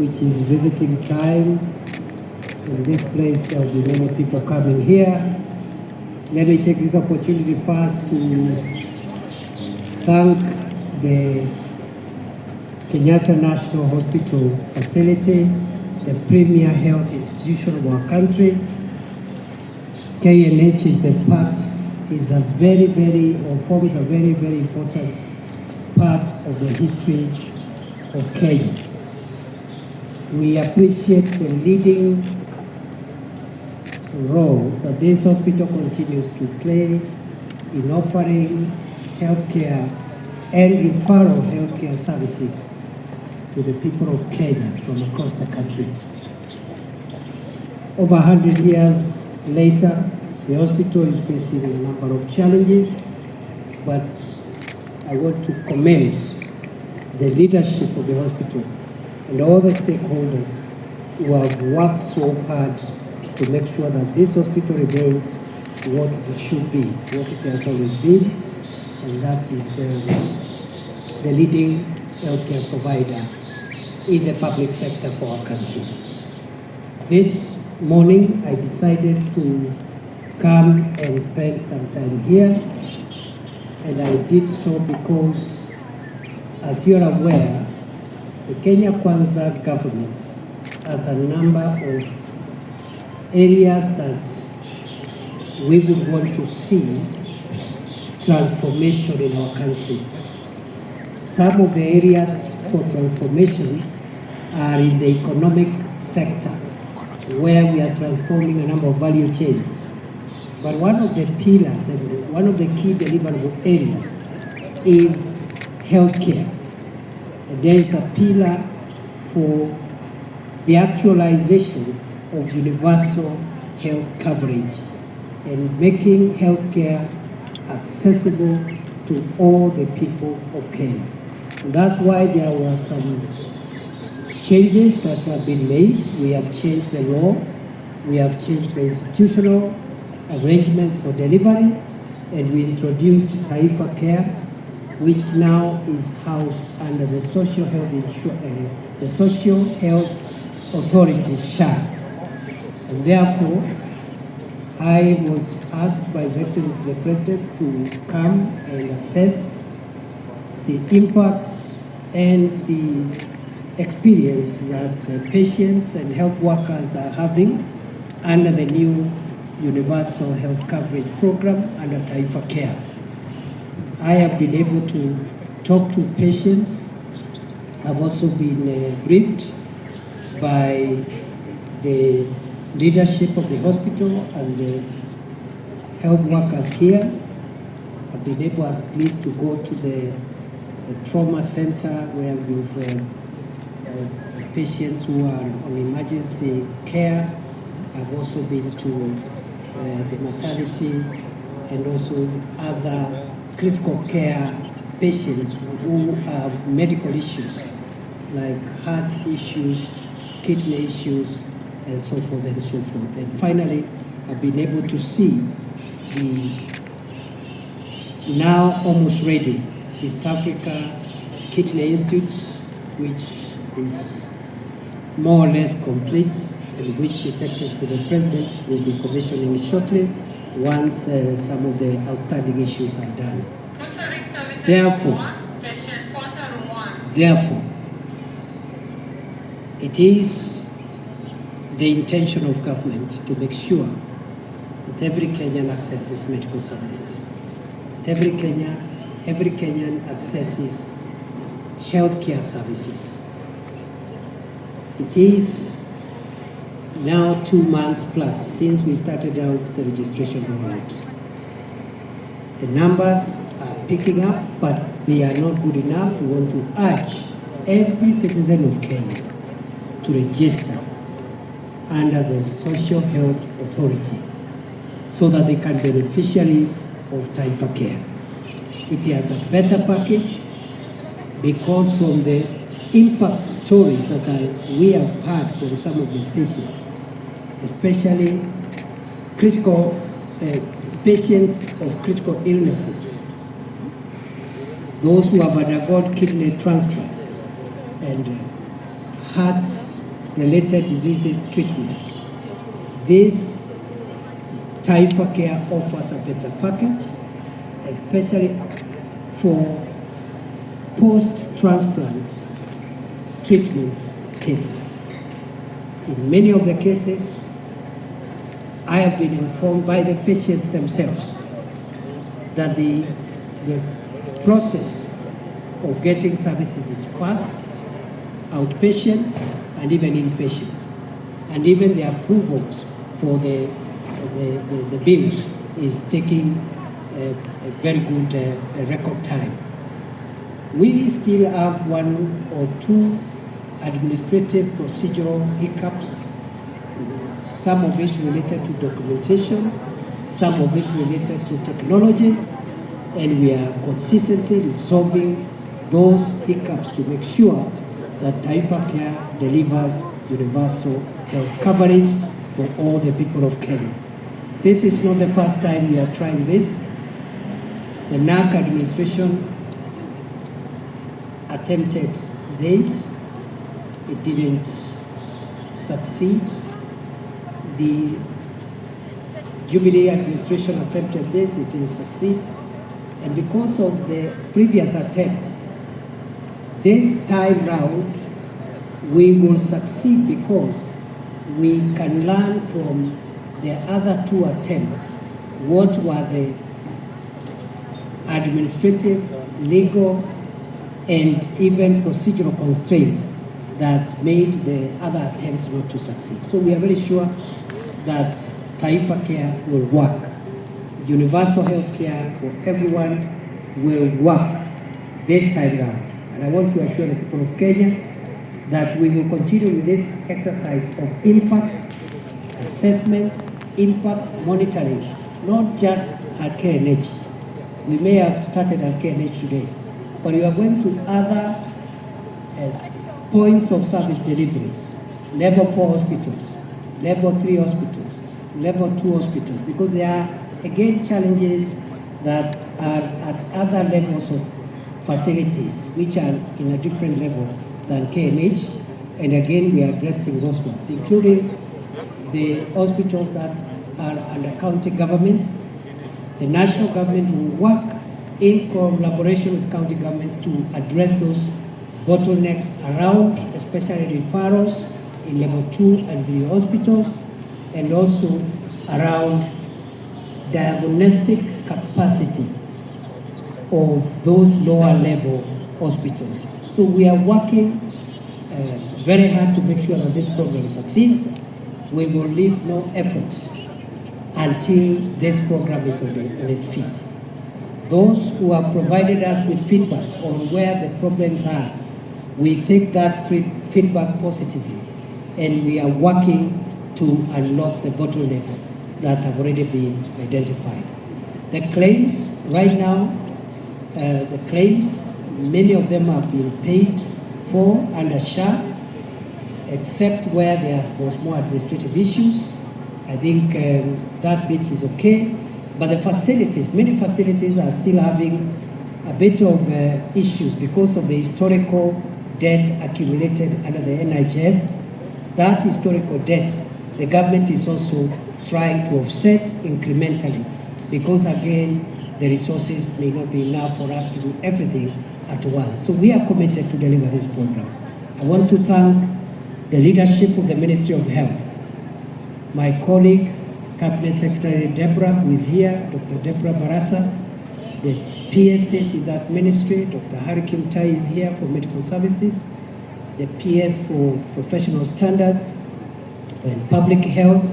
which is visiting time. In this place, there will be many people coming here. Let me take this opportunity first to thank the Kenyatta National Hospital facility, the premier health institution of our country. KNH is forms a very, very important part of the history of Kenya. We appreciate the leading role that this hospital continues to play in offering healthcare and referral healthcare services to the people of Kenya from across the country. Over 100 years later, the hospital is facing a number of challenges, but I want to commend the leadership of the hospital and all the stakeholders who have worked so hard to make sure that this hospital remains what it should be, what it has always been, and that is the leading healthcare provider in the public sector for our country. This morning, I decided to come and spend some time here, and I did so because, as you're aware, the Kenya Kwanza government has a number of areas that we would want to see transformation in our country. Some of the areas for transformation are in the economic sector, where we are transforming a number of value chains. But one of the pillars and one of the key deliverable areas is healthcare. And there is a pillar for the actualization of universal health coverage and making healthcare accessible to all the people of Kenya. And that's why there were some changes that have been made. We have changed the law, we have changed the institutional arrangement for delivery, and we introduced Taifa Care, which now is housed under the Social Health Authority, SHA. And therefore, I was asked by His Excellency the President to come and assess the impact and the experience that patients and health workers are having under the new Universal Health Coverage Program under Taifa Care. I have been able to talk to patients. I've also been briefed by the leadership of the hospital and the health workers here. I've been able at least to go to the trauma center where we've patients who are on emergency care. I've also been to the maternity and also other critical care patients who have medical issues like heart issues, kidney issues, and so forth and so forth. And finally, I've been able to see the now almost ready East Africa Kidney Institute, which is more or less complete, and which His Excellency the President will be commissioning shortly once some of the outstanding issues are done. Therefore, it is the intention of government to make sure that every Kenyan accesses medical services. That every Kenyan accesses healthcare services. It is now 2 months plus since we started out the registration rollout. The numbers are picking up, but they are not good enough. We want to urge every citizen of Kenya to register under the Social Health Authority so that they can be beneficiaries of Taifa Care. It has a better package because from the impact stories that we have heard from some of the patients, especially critical patients of critical illnesses, those who have undergone kidney transplants and heart-related diseases treatment. This Taifa Care offers a better package, especially for post-transplant treatment cases. In many of the cases, I have been informed by the patients themselves that the process of getting services is fast, outpatient, and even inpatient. And even the approvals for the bills is taking a very good record time. We still have one or two administrative procedural hiccups, some of it related to documentation, some of it related to technology, and we are consistently resolving those hiccups to make sure that Taifa Care delivers universal health coverage for all the people of Kenya. This is not the first time we are trying this. The NAC administration attempted this. It didn't succeed. The Jubilee administration attempted this. It didn't succeed. And because of the previous attempts, this time round, we will succeed because we can learn from the other two attempts what were the administrative, legal, and even procedural constraints that made the other attempts not to succeed. So we are very sure that Taifa Care will work. Universal health care for everyone will work this time round. And I want to assure the people of Kenya that we will continue with this exercise of impact assessment, impact monitoring, not just at KNH. We may have started at KNH today, but we are going to other points of service delivery, level 4 hospitals, level 3 hospitals, level 2 hospitals, because there are, again, challenges that are at other levels of facilities, which are in a different level than KNH. And again, we are addressing those ones, including the hospitals that are under county governments. The national government will work in collaboration with county government to address those bottlenecks around, especially referrals in level 2 and 3 hospitals, and also around diagnostic capacity of those lower level hospitals. So we are working very hard to make sure that this program succeeds. We will leave no efforts until this program is on its feet. Those who have provided us with feedback on where the problems are, we take that feedback positively, and we are working to unlock the bottlenecks that have already been identified. The claims, right now, many of them have been paid for under SHA, except where there are small administrative issues. I think that bit is okay. But the facilities, many facilities are still having a bit of issues because of the historical debt accumulated under the NHF. That historical debt, the government is also trying to offset incrementally, because again, the resources may not be enough for us to do everything at once. So we are committed to deliver this program. I want to thank the leadership of the Ministry of Health, my colleague, Cabinet Secretary Deborah, who is here, Dr. Deborah Barasa, the PSS in that ministry, Dr. Hari Kimtai is here for medical services, the PS for professional standards and public health,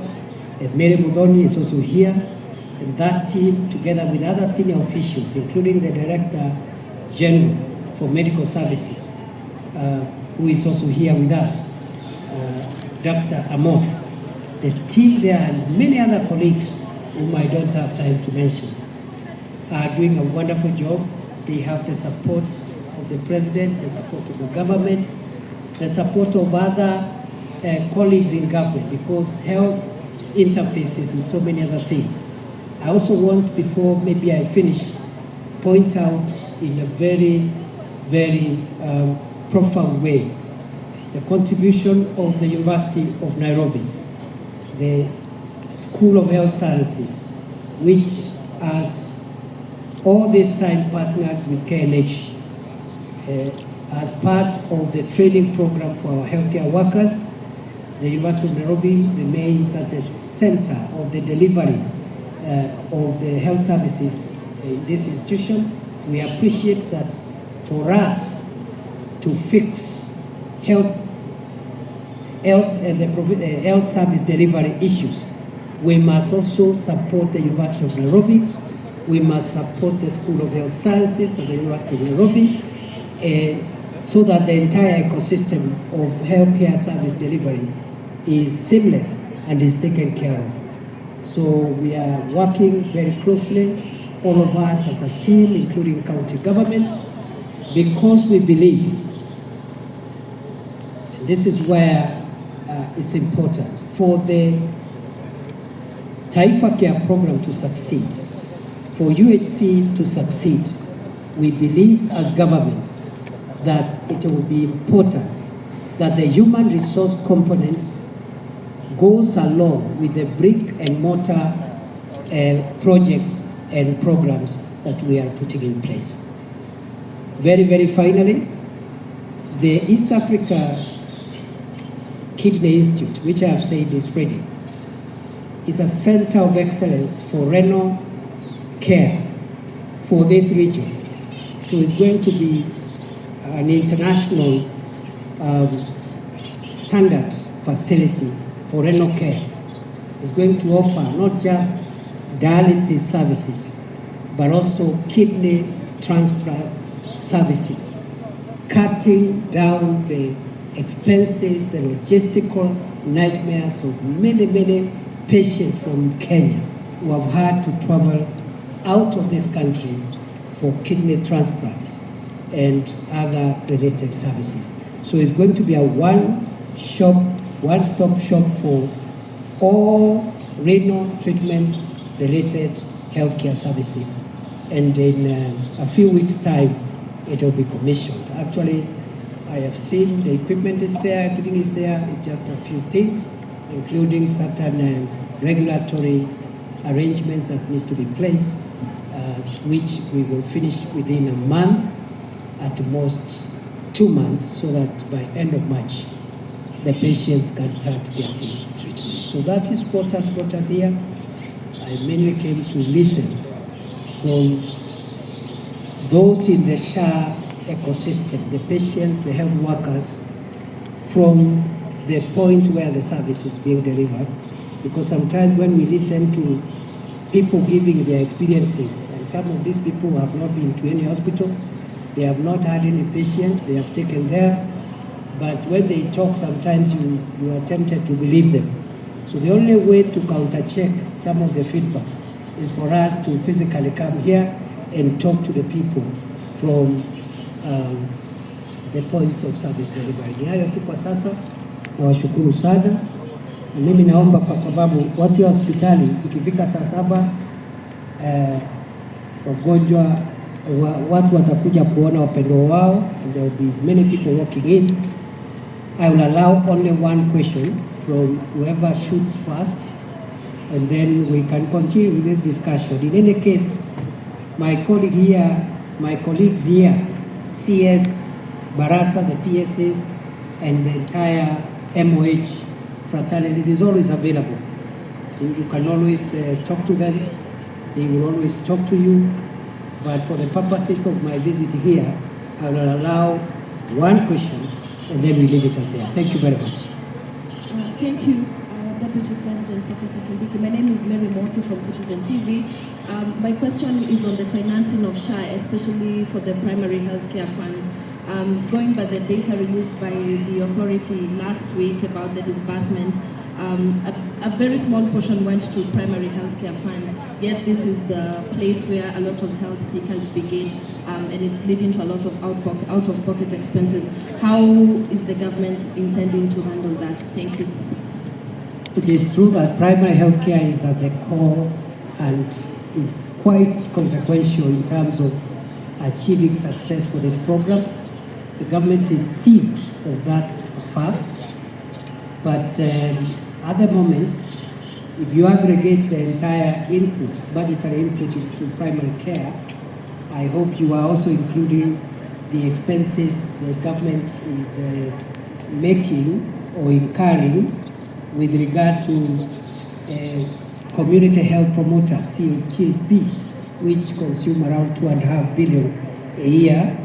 and Mary Mudhoni is also here, and that team, together with other senior officials, including the Director General for Medical Services, who is also here with us, Dr. Amoth. The team there and many other colleagues whom I don't have time to mention are doing a wonderful job. They have the support of the President, the support of the government, the support of other colleagues in government, because health interfaces with so many other things. I also want, before maybe I finish, point out in a very, very profound way the contribution of the University of Nairobi, the School of Health Sciences, which has all this time partnered with KNH as part of the training program for our healthcare workers. The University of Nairobi remains at the center of the delivery of the health services in this institution. We appreciate that for us to fix health and the health service delivery issues, we must also support the University of Nairobi. We must support the School of Health Sciences at the University of Nairobi, so that the entire ecosystem of healthcare service delivery is seamless and is taken care of. So we are working very closely, all of us as a team, including county government, because we believe, and this is where it's important, for the Taifa Care program to succeed, for UHC to succeed, we believe as government that it will be important that the human resource component goes along with the brick and mortar projects and programs that we are putting in place. Very, very finally, the East Africa Kidney Institute, which I have said is ready, is a center of excellence for renal care for this region. So it's going to be an international standard facility for renal care. It's going to offer not just dialysis services, but also kidney transplant services, cutting down the expenses, the logistical nightmares of many, many patients from Kenya who have had to travel out of this country for kidney transplants and other related services. So it's going to be a one-stop shop for all renal treatment related healthcare services. And in a few weeks' time, it will be commissioned. Actually, I have seen the equipment is there, everything is there. It's just a few things, including certain regulatory arrangements that needs to be placed, which we will finish within a month, at most 2 months, so that by end of March, the patients can start getting treatment. So that is what has brought us here. I mainly came to listen from those in the SHA ecosystem, the patients, the health workers, from the point where the service is being delivered. Because sometimes when we listen to people giving their experiences, and some of these people have not been to any hospital, they have not had any patient, they have taken there, but when they talk, sometimes you are tempted to believe them. So the only way to counter-check some of the feedback is for us to physically come here and talk to the people from the points of service delivery. Ni hayo tu kwa sasa, na washukuru sana. Mimi naomba kwa sababu watu wa hospitali ikifika saa 7 wagonjwa watu watakuja kuona wapendwa wao, and there will be many people walking in. I will allow only one question from whoever shoots first, and then we can continue with this discussion. In any case, my colleagues here, CS, Barasa, the PSs, and the entire MOH fraternity is always available. You can always talk to them. They will always talk to you. But for the purposes of my visit here, I will allow one question and then we leave it at there. Thank you very much. Thank you, Deputy President, Professor Kindiki. My name is Mary Moki from Citizen TV. My question is on the financing of SHA, especially for the primary healthcare fund. Going by the data released by the authority last week about the disbursement, a very small portion went to primary healthcare fund, yet this is the place where a lot of health seekers begin, and it's leading to a lot of out-of-pocket expenses. How is the government intending to handle that? Thank you. It is true that primary healthcare is at the core and is quite consequential in terms of achieving success for this program. The government is seized of that fact. But at the moment, if you aggregate the entire input, budgetary input into primary care, I hope you are also including the expenses the government is making or incurring with regard to community health promoters, CHPs, which consume around 2.5 billion a year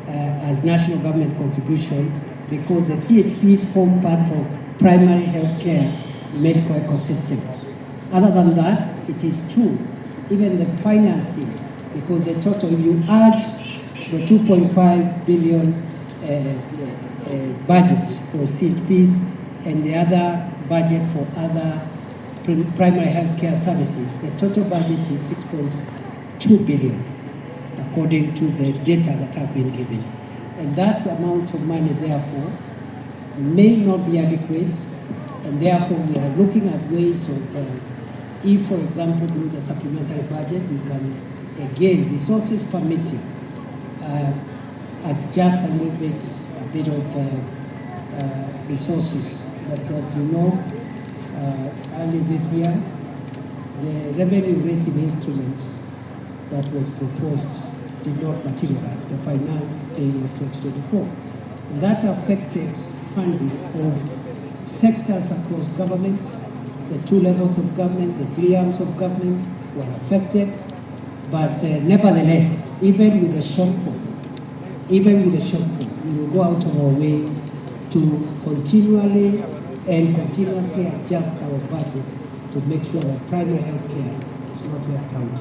as national government contribution, because the CHPs form part of primary health care medical ecosystem. Other than that, it is true, even the financing, because the total, you add the 2.5 billion budget for CHPs and the other budget for other primary health care services, the total budget is 6.2 billion, according to the data that have been given. And that amount of money, therefore, may not be adequate, and therefore we are looking at ways of, if, for example, with a supplementary budget, we can, again, resources permitting, adjust a little bit, of resources. But as you know, early this year, the revenue-raising instruments that was proposed did not materialize, the finance bill of 2024. And that affected funding of sectors across government. The two levels of government, the three arms of government were affected. But nevertheless, even with the shortfall, we will go out of our way to continually and continuously adjust our budget to make sure that primary health care is not left out,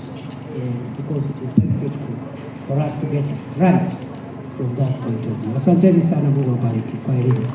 because it is very critical for us to get it right from that point of view. Asanteni sana, Mungu awabariki. Kwa heri.